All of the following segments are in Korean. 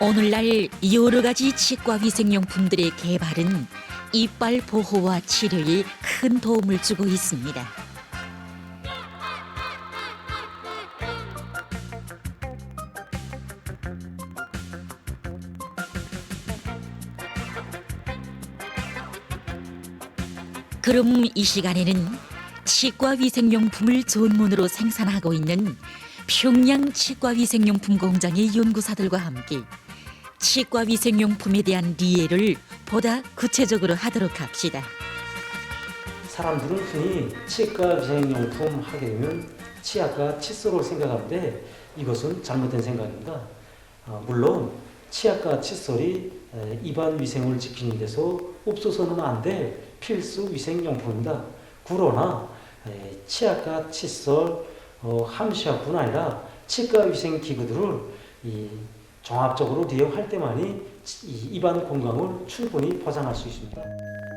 오늘날 여러 가지 치과 위생용품들의 개발은 이빨 보호와 치료에 큰 도움을 주고 있습니다. 그럼 이 시간에는 치과 위생용품을 전문으로 생산하고 있는 평양 치과 위생용품 공장의 연구사들과 함께 치과 위생용품에 대한 이해를 보다 구체적으로 하도록 합시다. 사람들은 흔히 치과 위생용품 하게 되면 치약과 칫솔을 생각하는데 이것은 잘못된 생각입니다. 물론 치약과 칫솔이 입안 위생을 지키는 데서 없어서는 안 될 필수 위생용품입니다. 그러나 치약과 칫솔, 함시약뿐 아니라 치과 위생 기구들을 종합적으로 이용할 때만이 입안 건강을 충분히 보장할 수 있습니다.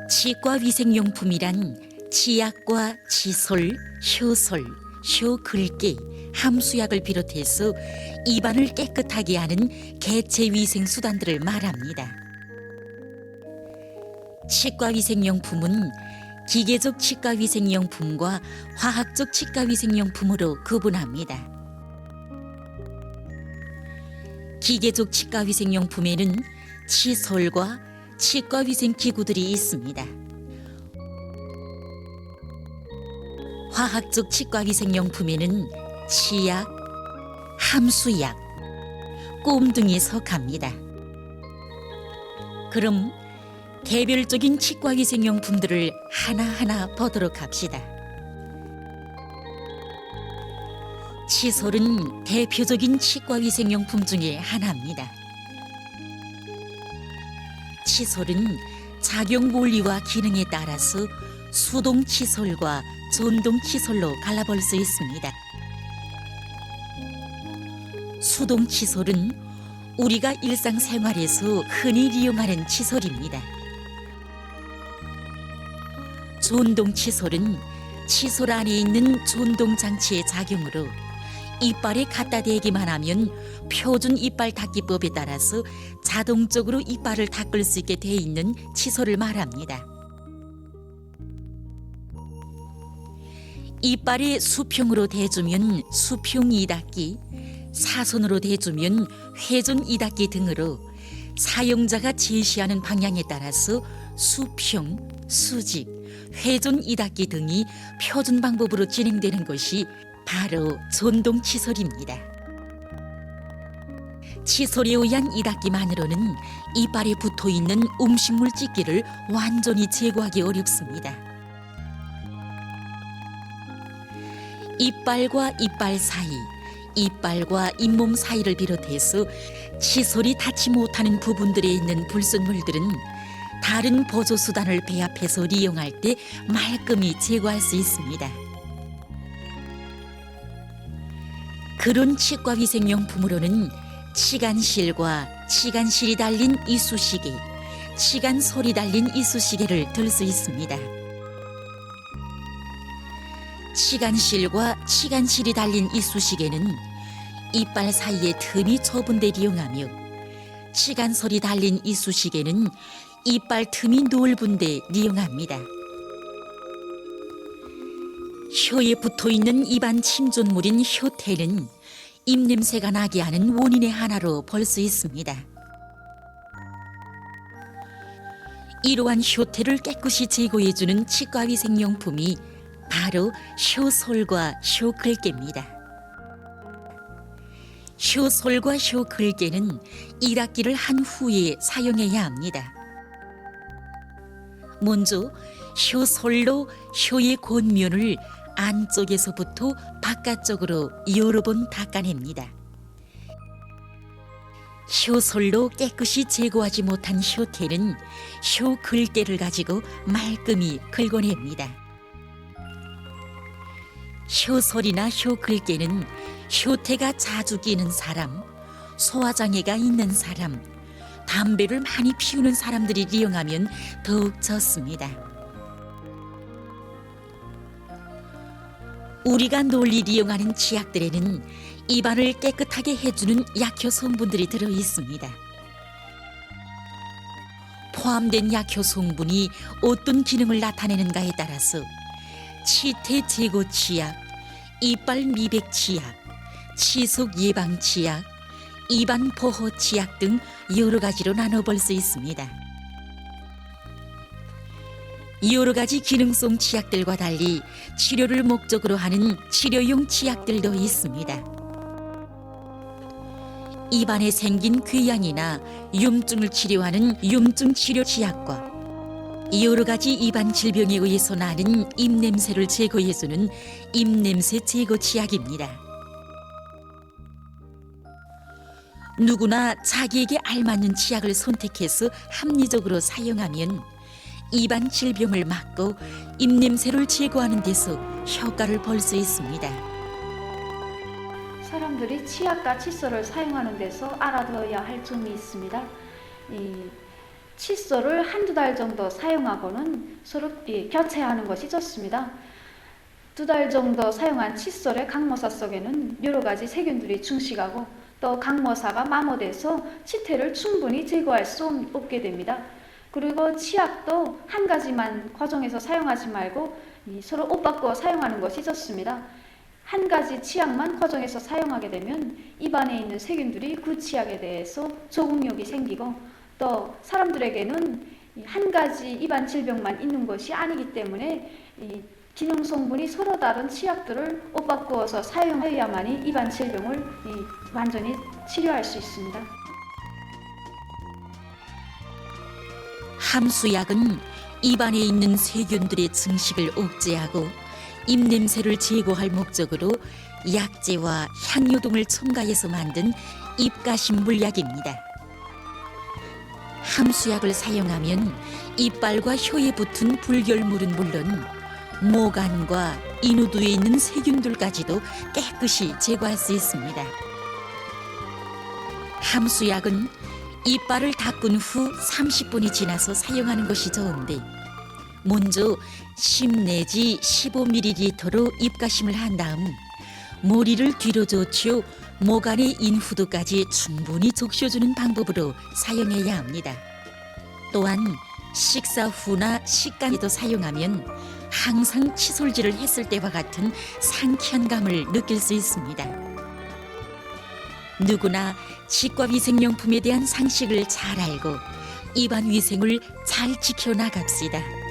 치과 위생용품이란 치약과 칫솔, 효솔, 효글개, 함수약을 비롯해서 입안을 깨끗하게 하는 개체 위생 수단들을 말합니다. 치과 위생용품은 기계적 치과 위생용품과 화학적 치과 위생용품으로 구분합니다. 기계적 치과 위생용품에는 칫솔과 치과 위생 기구들이 있습니다. 화학적 치과 위생용품에는 치약, 함수약, 꼼 등이 속합니다. 그럼 개별적인 치과 위생용품들을 하나하나 보도록 합시다. 칫솔은 대표적인 치과 위생용품 중에 하나입니다. 칫솔은 작용 원리와 기능에 따라서 수동 칫솔과 전동 칫솔로 갈라볼 수 있습니다. 수동 칫솔은 우리가 일상생활에서 흔히 이용하는 칫솔입니다. 전동 칫솔은 칫솔 안에 있는 전동 장치의 작용으로 이빨에 갖다 대기만 하면 표준 이빨 닦기법에 따라서 자동적으로 이빨을 닦을 수 있게 되어 있는 칫솔을 말합니다. 이빨에 수평으로 대주면 수평 이닦기, 사선으로 대주면 회전 이닦기 등으로 사용자가 제시하는 방향에 따라서 수평, 수직, 회전 이닦기 등이 표준 방법으로 진행되는 것이 바로 전동 칫솔입니다. 칫솔에 의한 이닦기만으로는 이빨에 붙어있는 음식물 찌기를 완전히 제거하기 어렵습니다. 이빨과 이빨 사이, 이빨과 잇몸 사이를 비롯해서 칫솔이 닿지 못하는 부분들에 있는 불순물들은 다른 보조수단을 배합해서 이용할 때 말끔히 제거할 수 있습니다. 그런 치과 위생용품으로는 치간실과 치간실이 달린 이쑤시개, 치간솔이 달린 이쑤시개를 들 수 있습니다. 치간실과 치간실이 달린 이쑤시개는 이빨 사이에 틈이 좁은 데 이용하며 치간솔이 달린 이쑤시개는 이빨 틈이 넓은 데 이용합니다. 혀에 붙어있는 입안 침전물인 혀태는 입냄새가 나게 하는 원인의 하나로 볼 수 있습니다. 이러한 혀태를 깨끗이 제거해주는 치과위생용품이 바로 효솔과 효글개입니다. 효솔과 효글개는 이닦기를 한 후에 사용해야 합니다. 먼저 효솔로 혀의 곤면을 안쪽에서부터 바깥쪽으로 여러 번 닦아냅니다. 효솔로 깨끗이 제거하지 못한 혀태는 효글개를 가지고 말끔히 긁어냅니다. 효솔이나 효글개는 혀태가 자주 끼는 사람, 소화장애가 있는 사람, 담배를 많이 피우는 사람들이 이용하면 더욱 좋습니다. 우리가 널리 이용하는 치약들에는 입안을 깨끗하게 해주는 약효 성분들이 들어 있습니다. 포함된 약효 성분이 어떤 기능을 나타내는가에 따라서 치태 제거 치약, 이빨 미백 치약, 치속 예방 치약, 입안 보호 치약 등 여러 가지로 나눠볼 수 있습니다. 여러 가지 기능성 치약들과 달리 치료를 목적으로 하는 치료용 치약들도 있습니다. 입안에 생긴 궤양이나 염증을 치료하는 염증 치료 치약과 여러 가지 입안 질병에 의해서 나는 입냄새를 제거해주는 입냄새 제거 치약입니다. 누구나 자기에게 알맞는 치약을 선택해서 합리적으로 사용하면 입안 질병을 막고 입냄새를 제거하는 데서 효과를 볼 수 있습니다. 사람들이 치약과 칫솔을 사용하는 데서 알아둬야 할 점이 있습니다. 이 칫솔을 한두 달 정도 사용하고는 서로 교체하는 것이 좋습니다. 2달 정도 사용한 칫솔의 강모사 속에는 여러 가지 세균들이 증식하고 또 강모사가 마모돼서 치태를 충분히 제거할 수 없게 됩니다. 그리고 치약도 한 가지만 과정해서 사용하지 말고 서로 옷 바꾸어 사용하는 것이 좋습니다. 한 가지 치약만 과정해서 사용하게 되면 입안에 있는 세균들이 그 치약에 대해서 적응력이 생기고 또 사람들에게는 한 가지 입안 질병만 있는 것이 아니기 때문에 이 기능 성분이 서로 다른 치약들을 옷 바꾸어서 사용해야만이 입안 질병을 완전히 치료할 수 있습니다. 함수약은 입안에 있는 세균들의 증식을 억제하고 입냄새를 제거할 목적으로 약재와 향료 등을 첨가해서 만든 입가심 물약입니다. 함수약을 사용하면 이빨과 혀에 붙은 불결물은 물론 모간과 인후두에 있는 세균들까지도 깨끗이 제거할 수 있습니다. 함수약은 이빨을 닦은 후 30분이 지나서 사용하는 것이 좋은데 먼저 10 내지 15ml로 입가심을 한 다음 머리를 뒤로 젖혀 모간의 인후두까지 충분히 적셔주는 방법으로 사용해야 합니다. 또한 식사 후나 식간에도 사용하면 항상 칫솔질을 했을 때와 같은 상쾌한 감을 느낄 수 있습니다. 누구나 치과위생용품에 대한 상식을 잘 알고 입안 위생을 잘 지켜나갑시다.